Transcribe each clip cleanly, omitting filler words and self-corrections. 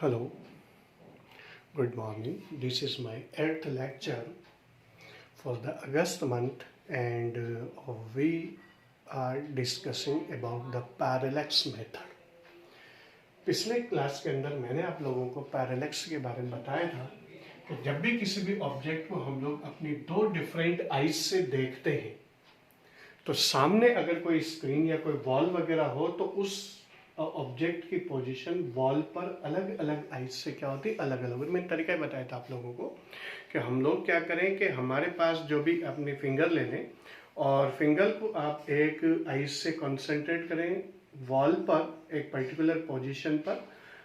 Hello, good morning. This is my 8th lecture for the August month and we are discussing about the parallax method. पिछले class के अंदर मैंने आप लोगों को पैरालैक्स के बारे में बताया था कि जब भी किसी भी ऑब्जेक्ट को हम लोग अपनी दो डिफरेंट आईज से देखते हैं तो सामने अगर कोई स्क्रीन या कोई वॉल वगैरह हो तो उस ऑब्जेक्ट की पोजीशन वॉल पर अलग अलग आइज से क्या होती है, अलग अलग। मैं तरीका बताया था आप लोगों को कि हम लोग क्या करें कि हमारे पास जो भी अपनी फिंगर ले लें और फिंगर को आप एक आइज से कंसंट्रेट करें वॉल पर एक पर्टिकुलर पोजीशन पर,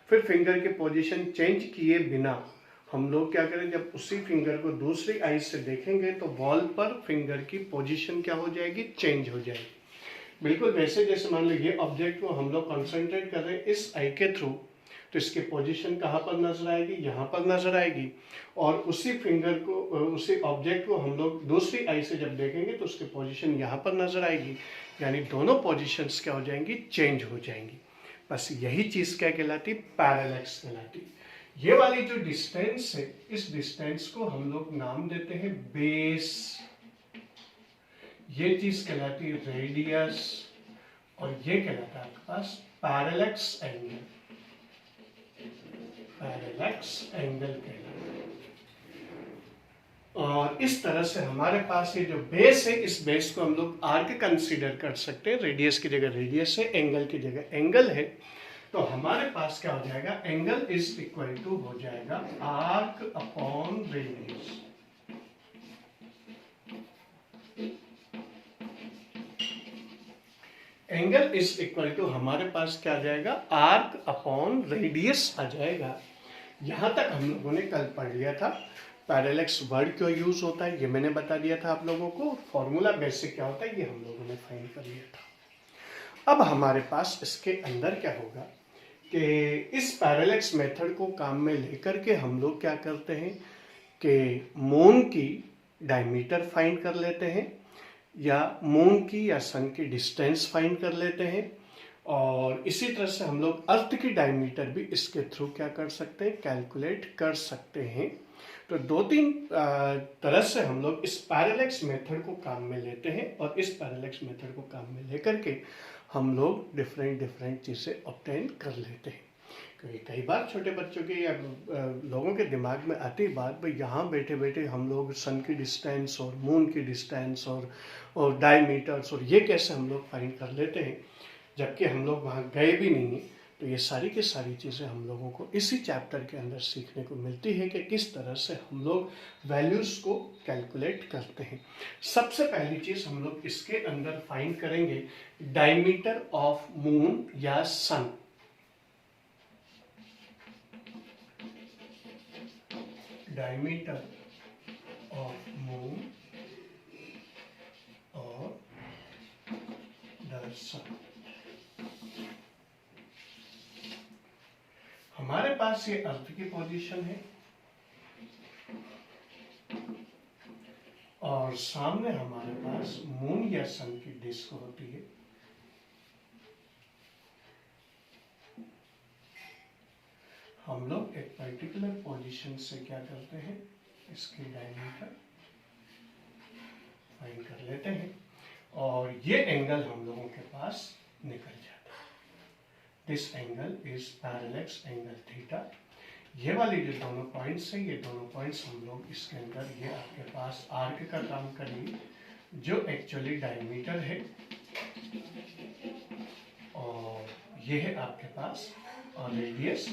फिर फिंगर की पोजीशन चेंज किए बिना हम लोग क्या करें, जब उसी फिंगर को दूसरी आइज से देखेंगे तो वॉल पर फिंगर की पोजीशन क्या हो जाएगी, चेंज हो जाएगी। बिल्कुल वैसे जैसे मान लो ये ऑब्जेक्ट को हम लोग कंसंट्रेट कर रहे हैं इस आई के थ्रू, तो इसकी पोजीशन कहाँ पर नजर आएगी, यहाँ पर नजर आएगी। और उसी फिंगर को, उसी ऑब्जेक्ट को हम लोग दूसरी आई से जब देखेंगे तो उसकी पोजीशन यहाँ पर नजर आएगी। यानी दोनों पोजीशंस क्या हो जाएंगी, चेंज हो जाएंगी। बस यही चीज क्या कहलाती, पैरालैक्स कहलाती। ये वाली जो डिस्टेंस है, इस डिस्टेंस को हम लोग नाम देते हैं बेस। ये चीज कहलाती है रेडियस और ये कहलाता है आपके पास पैरालैक्स एंगल। पैरालैक्स एंगल कहलाता है। और इस तरह से हमारे पास ये जो बेस है, इस बेस को हम लोग आर्क कंसीडर कर सकते हैं। रेडियस की जगह रेडियस है, एंगल की जगह एंगल है। तो हमारे पास क्या हो जाएगा, एंगल इज इक्वल टू हो जाएगा arc upon radius. Angle is equal to हमारे पास क्या आ जाएगा, आर्क अपॉन रेडियस आ जाएगा। यहां तक हम लोगों ने कल पढ़ लिया था। पैरालैक्स वर्ड क्यों यूज होता है ये मैंने बता दिया था आप लोगों को। फॉर्मूला बेसिक क्या होता है ये हम लोगों ने फाइंड कर लिया था। अब हमारे पास इसके अंदर क्या होगा कि इस पैरालैक्स मेथड को काम में लेकर के हम लोग क्या करते हैं कि मून की डायमीटर फाइंड कर लेते हैं या मून की या सन की डिस्टेंस फाइंड कर लेते हैं। और इसी तरह से हम लोग अर्थ की डायमीटर भी इसके थ्रू क्या कर सकते हैं, कैलकुलेट कर सकते हैं। तो दो तीन तरह से हम लोग इस पैरालैक्स मेथड को काम में लेते हैं और इस पैरालैक्स मेथड को काम में लेकर के हम लोग डिफरेंट चीज़ें ऑब्टेन कर लेते हैं। क्योंकि कई बार छोटे बच्चों के या लोगों के दिमाग में आती बात, भाई यहाँ बैठे बैठे हम लोग सन की डिस्टेंस और मून की डिस्टेंस और डायमीटर्स और ये कैसे हम लोग फाइंड कर लेते हैं, जबकि हम लोग वहाँ गए भी नहीं हैं। तो ये सारी की सारी चीज़ें हम लोगों को इसी चैप्टर के अंदर सीखने को मिलती है कि किस तरह से हम लोग वैल्यूज़ को कैलकुलेट करते हैं। सबसे पहली चीज़ हम लोग इसके अंदर फाइंड करेंगे डायमीटर ऑफ मून या सन। डायमीटर ऑफ मून और द सन। हमारे पास ये अर्थ की पोजीशन है और सामने हमारे पास मून या सन की डिस्क होती है। हम लोग एक पर्टिकुलर पोजीशन से क्या करते हैं, इसकी डायमीटर फाइंड कर लेते हैं और ये एंगल हम लोगों के पास निकल जाता है। This angle is parallax angle theta. ये वाली जो दोनों पॉइंट्स हैं, ये दोनों पॉइंट्स हम लोग इसके अंदर, ये आपके पास आर्क का काम करेंगे जो एक्चुअली डायमीटर है और ये है आपके पास और रेडियस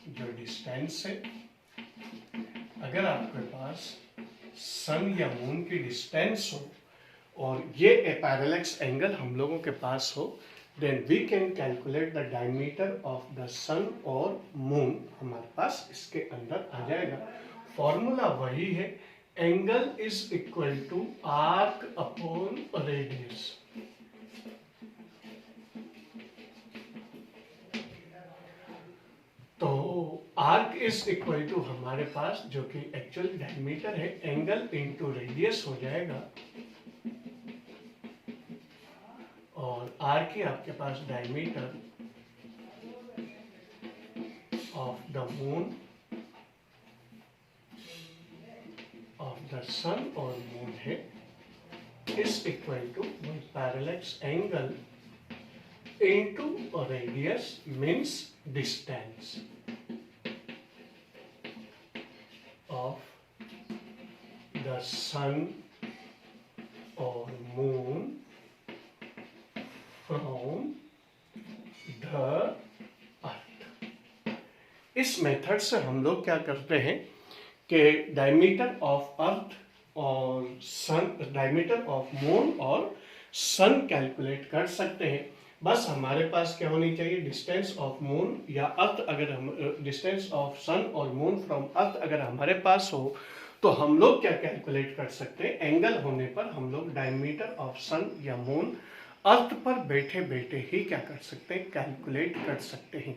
जो डिस्टेंस है। अगर आपके पास सन या मून की डिस्टेंस हो और ये पैरालैक्स एंगल हम लोगों के पास हो, then we can calculate the diameter of the sun और moon हमारे पास इसके अंदर आ जाएगा। फॉर्मूला वही है, angle is equal to arc upon radius. तो आर्क इज इक्वल टू हमारे पास जो कि एक्चुअल डायमीटर है, एंगल इंटू रेडियस हो जाएगा और आर की आपके पास diameter of the moon, of the sun और moon है, is equal to parallax angle into radius means distance of the sun or moon from the earth। इस मेथड से हम लोग क्या करते हैं कि डायमीटर ऑफ अर्थ और सन, डायमीटर ऑफ मून और सन कैलकुलेट कर सकते हैं। बस हमारे पास क्या होनी चाहिए, डिस्टेंस ऑफ मून या अर्थ, अगर हम डिस्टेंस ऑफ सन और मून फ्रॉम अर्थ अगर हमारे पास हो तो हम लोग क्या कैलकुलेट कर सकते हैं, एंगल होने पर हम लोग डायमीटर ऑफ सन या मून अर्थ पर बैठे बैठे ही क्या कर सकते हैं, कैलकुलेट कर सकते हैं।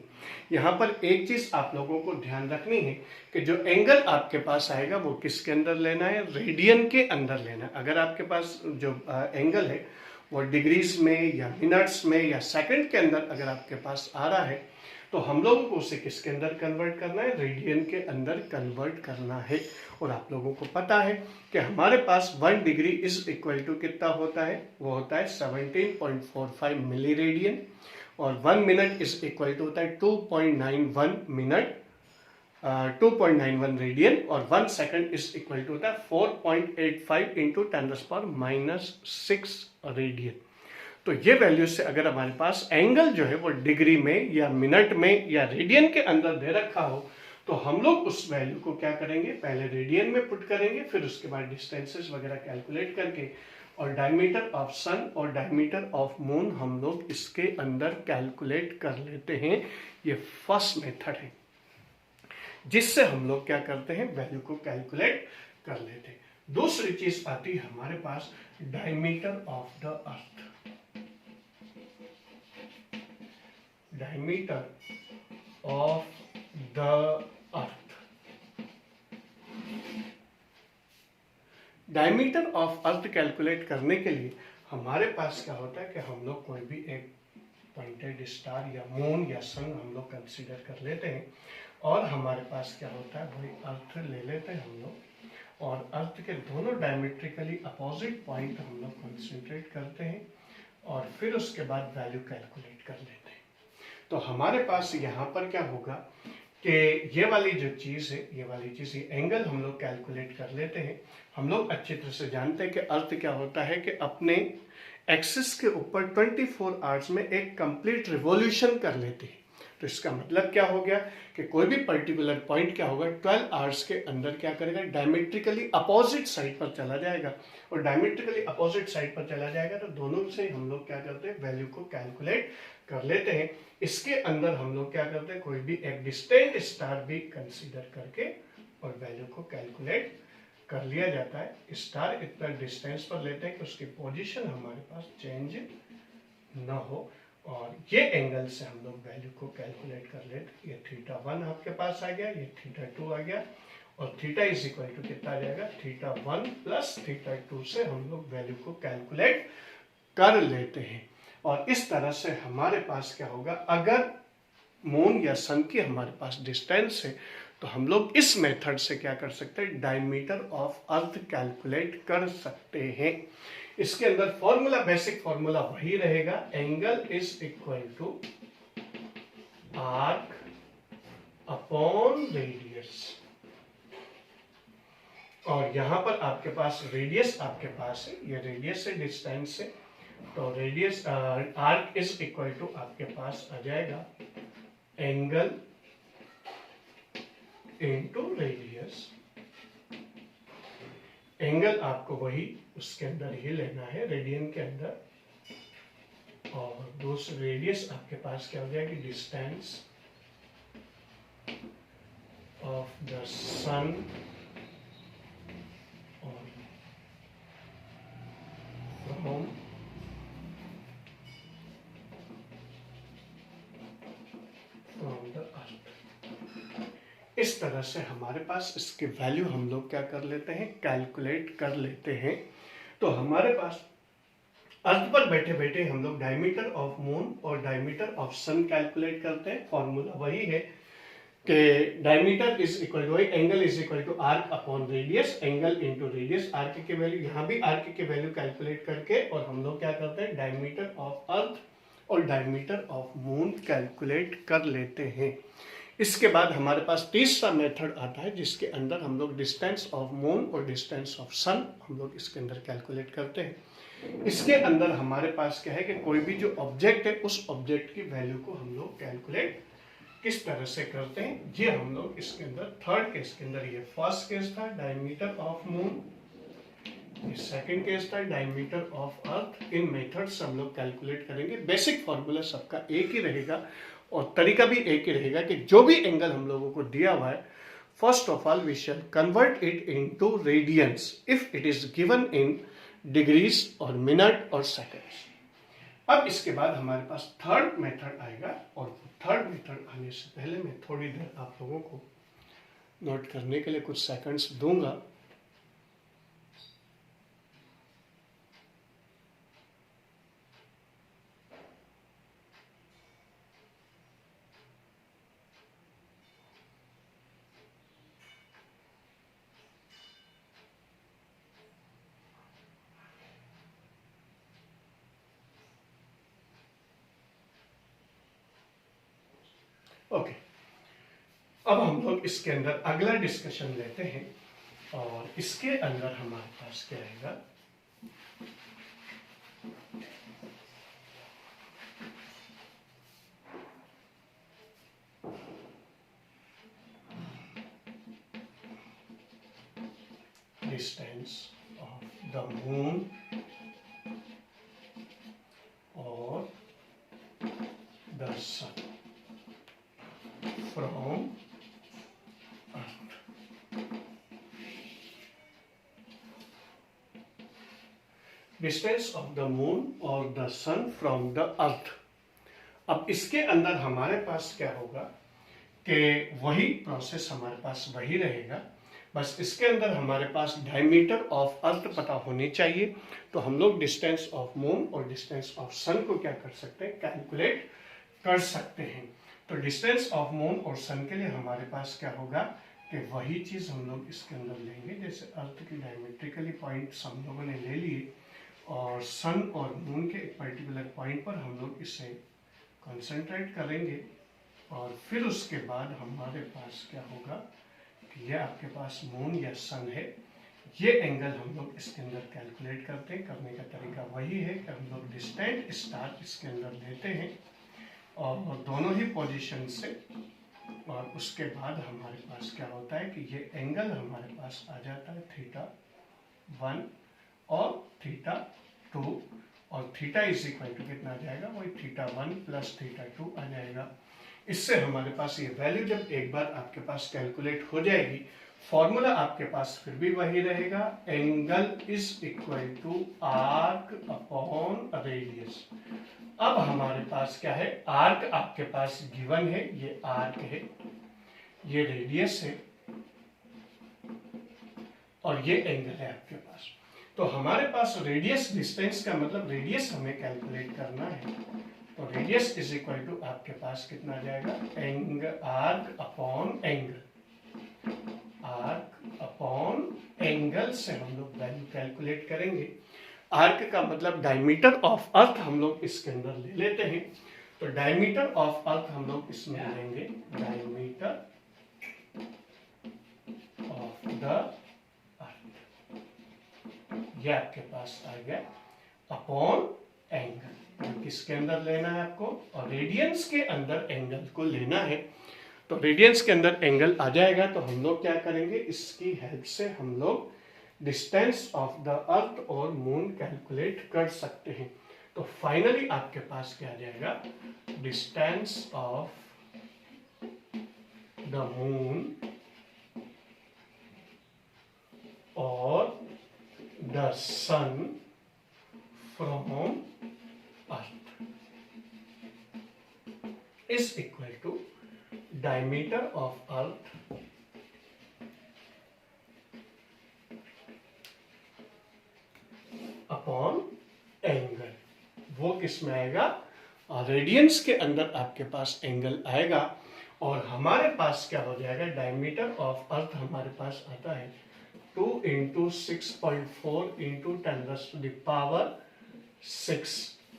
यहाँ पर एक चीज आप लोगों को ध्यान रखनी है कि जो एंगल आपके पास आएगा वो किसके अंदर लेना है, रेडियन के अंदर लेना है। अगर आपके पास जो एंगल है वो डिग्रीज में या मिनट्स में या सेकंड के अंदर अगर आपके पास आ रहा है तो हम लोगों को उसे किसके अंदर कन्वर्ट करना है, रेडियन के अंदर कन्वर्ट करना है। और आप लोगों को पता है कि हमारे पास 1 डिग्री इज इक्वल टू कितना होता है, वो होता है 17.45 मिली रेडियन, और 1 मिनट इज इक्वल टू होता है 2.91 मिनट, 2.91 रेडियन, और 1 सेकंड इज इक्वल टू होता है 4.85 इंटू 10⁻⁻⁶ रेडियन। तो ये वैल्यू से अगर हमारे पास एंगल जो है वो डिग्री में या मिनट में या रेडियन के अंदर दे रखा हो तो हम लोग उस वैल्यू को क्या करेंगे, पहले रेडियन में पुट करेंगे, फिर उसके बाद डिस्टेंसेस वगैरह कैलकुलेट करके और डायमीटर ऑफ सन और डायमीटर ऑफ मून हम लोग इसके अंदर कैलकुलेट कर लेते हैं। ये फर्स्ट मेथड है जिससे हम लोग क्या करते हैं, वैल्यू को कैलकुलेट कर लेते हैं। दूसरी चीज आती है हमारे पास diameter of the earth. Diameter of the earth, diameter of earth calculate करने के लिए हमारे पास क्या होता है कि हम लोग कोई भी एक पॉइंटेड स्टार या मून या सन हम लोग कंसीडर कर लेते हैं और हमारे पास क्या होता है, वही अर्थ ले लेते हैं हम लोग और अर्थ के दोनों डायमेट्रिकली अपोजिट पॉइंट हम लोग कंसंट्रेट करते हैं और फिर उसके बाद वैल्यू कैलकुलेट कर लेते हैं। तो हमारे पास यहाँ पर क्या होगा कि ये वाली जो चीज़ है, ये वाली चीज़, ये एंगल हम लोग कैलकुलेट कर लेते हैं। हम लोग अच्छी तरह से जानते हैं कि अर्थ क्या होता है कि अपने एक्सिस के ऊपर 24 आवर्स में एक कंप्लीट रिवॉल्यूशन कर लेते हैं। तो इसका मतलब क्या हो गया कि कोई भी पर्टिकुलर पॉइंट क्या होगा 12 आवर्स के अंदर क्या करेगा, डायमेट्रिकली अपोजिट साइड पर चला जाएगा और डायमेट्रिकली अपोजिट साइड पर चला जाएगा तो दोनों से हम लोग क्या करते हैं, वैल्यू को कैलकुलेट कर लेते हैं। इसके अंदर हम लोग क्या करते हैं, कोई भी एक डिस्टेंट स्टार भी कंसीडर करके और वैल्यू को कैलकुलेट कर लिया जाता है। स्टार इतना डिस्टेंस पर लेते हैं कि उसकी पोजीशन हमारे पास चेंज ना हो और ये एंगल से हम लोग वैल्यू को कैलकुलेट कर लेते। ये θ1 आपके पास आ गया, ये θ2 आ गया और थीटा इज इक्वल टू कितना आ जाएगा, θ1 प्लस θ2 से हम लोग वैल्यू को कैलकुलेट कर लेते हैं। और इस तरह से हमारे पास क्या होगा, अगर मून या सन की हमारे पास डिस्टेंस है तो हम लोग इस मेथड से क्या कर सकते हैं, डायमीटर ऑफ अर्थ कैलकुलेट कर सकते हैं। इसके अंदर फॉर्मूला, बेसिक फॉर्मूला वही रहेगा, angle is equal to arc upon radius. और यहां पर आपके पास रेडियस आपके पास है, ये रेडियस से डिस्टेंस है तो radius arc is equal to आपके पास आ जाएगा एंगल इनटू रेडियस। एंगल आपको वही उसके अंदर ही लेना है, रेडियन के अंदर, और दूसरी रेडियस आपके पास क्या हो जाएगी, distance of the sun from the earth. इस तरह से हमारे पास इसकी वैल्यू हम लोग क्या कर लेते हैं, कैलकुलेट कर लेते हैं। तो हमारे पास अर्थ पर बैठे बैठे हम लोग डायमीटर ऑफ मून और डायमीटर ऑफ सन कैलकुलेट करते हैं। फॉर्मूला वही है कि diameter is equal to angle is equal to arc upon radius, angle into radius. Arc की वैल्यू, यहाँ भी आर्क की वैल्यू कैलकुलेट करके और हम लोग क्या करते हैं, डायमीटर ऑफ अर्थ और डायमीटर ऑफ मून कैलकुलेट कर लेते हैं। इसके बाद हमारे पास तीसरा मेथड आता है जिसके अंदर हम लोग डिस्टेंस ऑफ मून और डिस्टेंस ऑफ सन हम लोग इसके अंदर कैलकुलेट करते हैं। इसके अंदर हमारे पास क्या है कि कोई भी जो ऑब्जेक्ट है उस ऑब्जेक्ट की वैल्यू को हम लोग कैलकुलेट किस तरह से करते हैं, ये हम लोग इसके अंदर थर्ड केस के अंदर, ये फर्स्ट केस था डायमीटर ऑफ मून, ये सेकंड केस था diameter of earth. In methods हम लोग कैलकुलेट करेंगे। बेसिक फॉर्मूला सबका एक ही रहेगा और तरीका भी एक ही रहेगा कि जो भी एंगल हम लोगों को दिया हुआ है, first of all we shall convert it into radians if it is given in degrees और मिनट और सेकंड्स। अब इसके बाद हमारे पास थर्ड मेथड आएगा और थर्ड मेथड आने से पहले मैं थोड़ी देर आप लोगों को नोट करने के लिए कुछ सेकंड्स दूंगा। ओके, अब हम लोग इसके अंदर अगला डिस्कशन लेते हैं और इसके अंदर हमारे पास क्या आएगा, डिस्टेंस ऑफ द मून और the sun from earth. Distance of the moon और the sun from the earth. अब इसके अंदर हमारे पास क्या होगा कि वही प्रोसेस हमारे पास वही रहेगा, बस इसके अंदर हमारे पास डायमीटर ऑफ अर्थ पता होनी चाहिए। तो हम लोग डिस्टेंस ऑफ मून और डिस्टेंस ऑफ सन को क्या कर सकते हैं, कैलकुलेट कर सकते हैं। तो डिस्टेंस ऑफ मून और सन के लिए हमारे पास क्या होगा कि वही चीज हम लोग इसके अंदर लेंगे। जैसे अर्थ की डायमेट्रिकली पॉइंट्स हम लोगों ने ले लिए और सन और मून के एक पर्टिकुलर पॉइंट पर हम लोग इसे कंसंट्रेट करेंगे और फिर उसके बाद हमारे पास क्या होगा कि यह आपके पास मून या सन है, ये एंगल हम लोग इसके अंदर कैलकुलेट करते हैं। करने का तरीका वही है कि हम लोग डिस्टेंट स्टार इसके अंदर लेते हैं और दोनों ही पोजीशन से, और उसके बाद हमारे पास क्या होता है कि ये एंगल हमारे पास आ जाता है θ1 और θ2 और थीटा इज इक्वल टू कितना आ जाएगा, वही θ1 प्लस θ2 आ जाएगा। इससे हमारे पास ये वैल्यू जब एक बार आपके पास कैलकुलेट हो जाएगी, फॉर्मूला आपके पास फिर भी वही रहेगा, angle is equal to arc upon radius. अब हमारे पास क्या है, आर्क आपके पास गिवन है, ये आर्क है, ये रेडियस है और ये एंगल है आपके पास। तो हमारे पास रेडियस, डिस्टेंस का मतलब रेडियस हमें कैलकुलेट करना है। तो रेडियस इज इक्वल टू आपके पास कितना आ जाएगा, angle arc upon angle, arc upon angle से हम लोग वैल्यू कैलकुलेट करेंगे। आर्क का मतलब डायमीटर ऑफ अर्थ हम लोग इसके अंदर ले लेते हैं। तो डायमीटर ऑफ अर्थ हम लोग इसमें लेंगे, डायमीटर ऑफ द अर्थ, ये आपके पास आ गया अपॉन एंगल। किसके अंदर लेना है आपको, और रेडियंस के अंदर एंगल को लेना है। तो रेडियंस के अंदर एंगल आ जाएगा तो हम लोग क्या करेंगे, इसकी हेल्प से हम लोग डिस्टेंस ऑफ द अर्थ और मून कैलकुलेट कर सकते हैं। तो फाइनली आपके पास क्या आ जाएगा, डिस्टेंस ऑफ द मून और the sun from earth is equal to diameter of earth upon angle. वो किस में आएगा, और रेडियंस के अंदर आपके पास एंगल आएगा और हमारे पास क्या हो जाएगा, डायमीटर ऑफ अर्थ हमारे पास आता है 2 × 6.4 × 10⁻⁶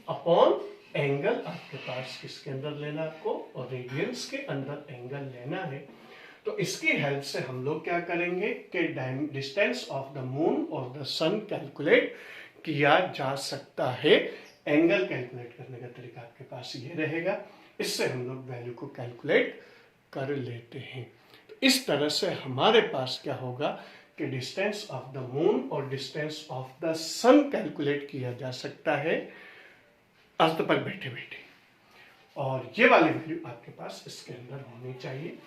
अपॉन एंगल आपके पास किसके अंदर लेना आपको, और रेडियंस के अंदर एंगल लेना है। तो इसकी हेल्प से हम लोग क्या करेंगे कि डिस्टेंस ऑफ द मून और द सन कैलकुलेट किया जा सकता है। एंगल कैलकुलेट करने का तरीका आपके पास ये रहेगा, इससे हम लोग वैल्यू को कैलकुलेट कर लेते हैं। तो इस तरह से हमारे पास क्या होगा कि डिस्टेंस ऑफ द मून और distance of the sun calculate किया जा सकता है अर्थ पर बैठे बैठे, और ये वाली वैल्यू आपके पास इसके अंदर होनी चाहिए।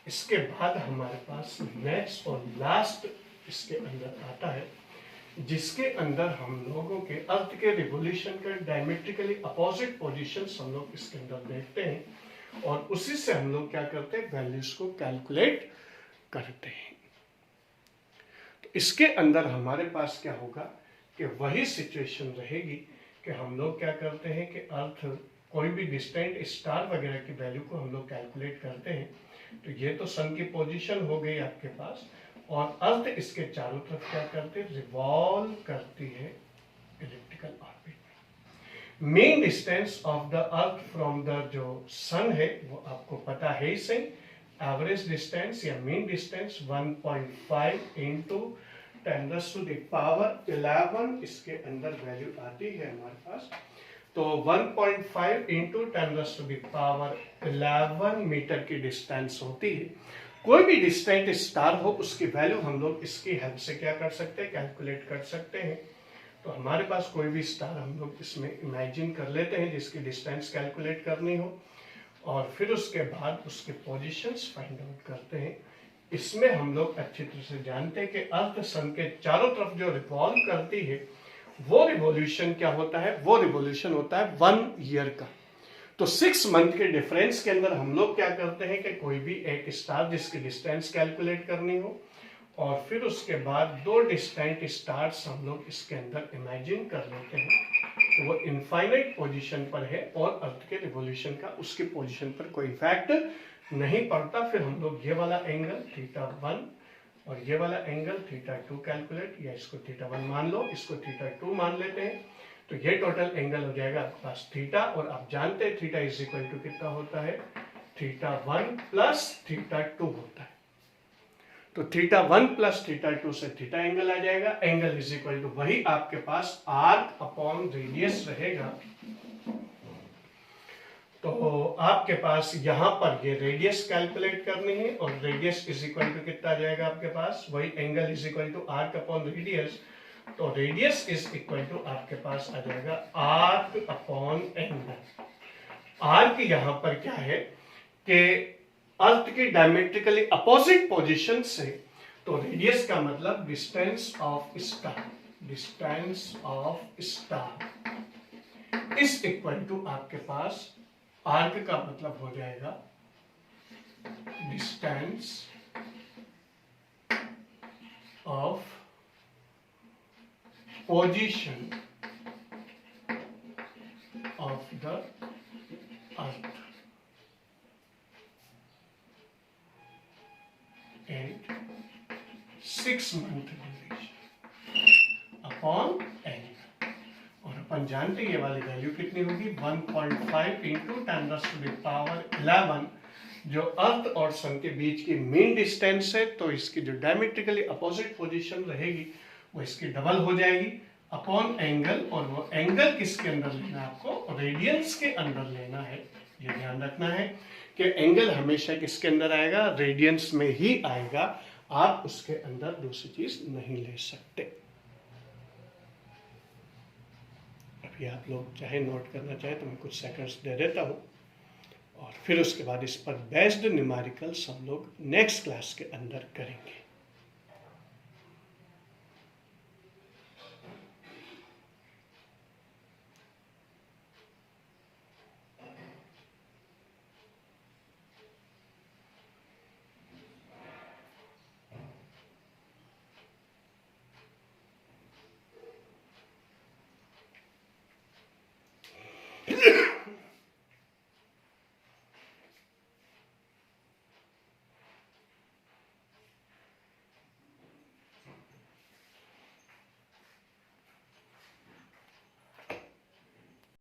इसके बाद हमारे पास नेक्स्ट और लास्ट इसके अंदर आता है, जिसके अंदर हम लोगों के अर्थ के रिवोल्यूशन का डायमेट्रिकली अपोजिट पोजीशंस हम लोग इसके अंदर देखते हैं और उसी से हम लोग क्या करते हैं, वैल्यूज को कैलकुलेट करते हैं। तो इसके अंदर हमारे पास क्या होगा कि वही सिचुएशन रहेगी कि हम लोग क्या करते हैं कि अर्थ कोई भी डिस्टेंट स्टार वगैरह की वैल्यू को हम लोग कैलकुलेट करते हैं। तो ये तो सन की पोजीशन हो गई आपके पास, और अर्थ इसके चारों तरफ क्या करते हैं, रिवॉल्व करती है इलिप्टिकल ऑर्बिट में। Main distance of the earth from the जो सन है वो आपको पता है ही सही, एवरेज डिस्टेंस या मेन डिस्टेंस 1.5 × 10⁻11 इसके अंदर वैल्यू आती है हमारे पास। तो 1.5 × 10⁻11 मीटर की डिस्टेंस होती है। कोई भी डिस्टेंट स्टार हो उसकी वैल्यू हम लोग इसकी हेल्प से क्या कर सकते हैं, कैलकुलेट कर सकते हैं। तो हमारे पास कोई भी स्टार हम लोग इसमें इमेजिन कर लेते हैं जिसकी डिस्टेंस कैलकुलेट करनी हो, और फिर उसके बाद उसके पोजीशंस फाइंड आउट करते हैं। इसमें हम लोग अच्छी तरह से जानते हैं कि अर्थ सन के चारों तरफ जो रिवॉल्व करती है वो रिवॉल्यूशन क्या होता है, वो रिवॉल्यूशन होता है 1 ईयर का। तो 6 मंथ के डिफरेंस के अंदर हम लोग क्या करते हैं कि कोई भी एक स्टार जिसकी डिस्टेंस कैलकुलेट करनी हो, और फिर उसके बाद 2 डिस्टेंट स्टार्स हम लोग इसके अंदर इमेजिन कर लेते हैं। तो वो इनफाइनाइट पोजीशन पर है और अर्थ के रिवॉल्यूशन का उसकी पोजीशन पर कोई इफेक्ट नहीं पड़ता। फिर हम लोग ये वाला एंगल θ1 और ये वाला एंगल θ2 कैलकुलेट, या इसको θ1 मान लो, इसको θ2 मान लेते हैं। तो ये टोटल एंगल हो जाएगा आपके पास थीटा, और आप जानते हैं थीटा इज इक्वल टू कितना होता है, θ1 + θ2 होता है। तो θ1 + θ2 से थीटा एंगल आ जाएगा। एंगल इज इक्वल टू वही आपके पास आर्क अपॉन रेडियस रहेगा। तो आपके पास यहां पर ये रेडियस कैलकुलेट करनी है, और रेडियस इज इक्वल टू कितना आ जाएगा आपके पास, वही angle is equal to arc upon radius. तो रेडियस इज इक्वल टू आपके पास आ जाएगा आर्क अपॉन एंगल। आर्क यहां पर क्या है कि अर्थ की डायमेट्रिकली अपोजिट पोजीशन से, तो रेडियस का मतलब distance of star, distance of star is equal to आपके पास आर्क का मतलब हो जाएगा distance of position of the earth at 6 month duration upon angle. और अपन जानते ये वाली वैल्यू कितनी होगी, 1.5 × 10⁻11 जो अर्थ और सन के बीच की मेन डिस्टेंस है। तो इसकी जो डायमेट्रिकली अपोजिट पोजीशन रहेगी वो इसकी डबल हो जाएगी अपॉन एंगल, और वो एंगल किसके अंदर लेना है आपको, रेडियंस के अंदर लेना है। ये ध्यान रखना है कि एंगल हमेशा किसके अंदर आएगा, रेडियंस में ही आएगा। आप उसके अंदर दूसरी चीज नहीं ले सकते। अभी आप लोग चाहे नोट करना चाहे तो मैं कुछ सेकंड्स दे देता हूँ, और फिर उसके बाद इस पर बेस्ड न्यूमेरिकल्स हम लोग नेक्स्ट क्लास के अंदर करेंगे।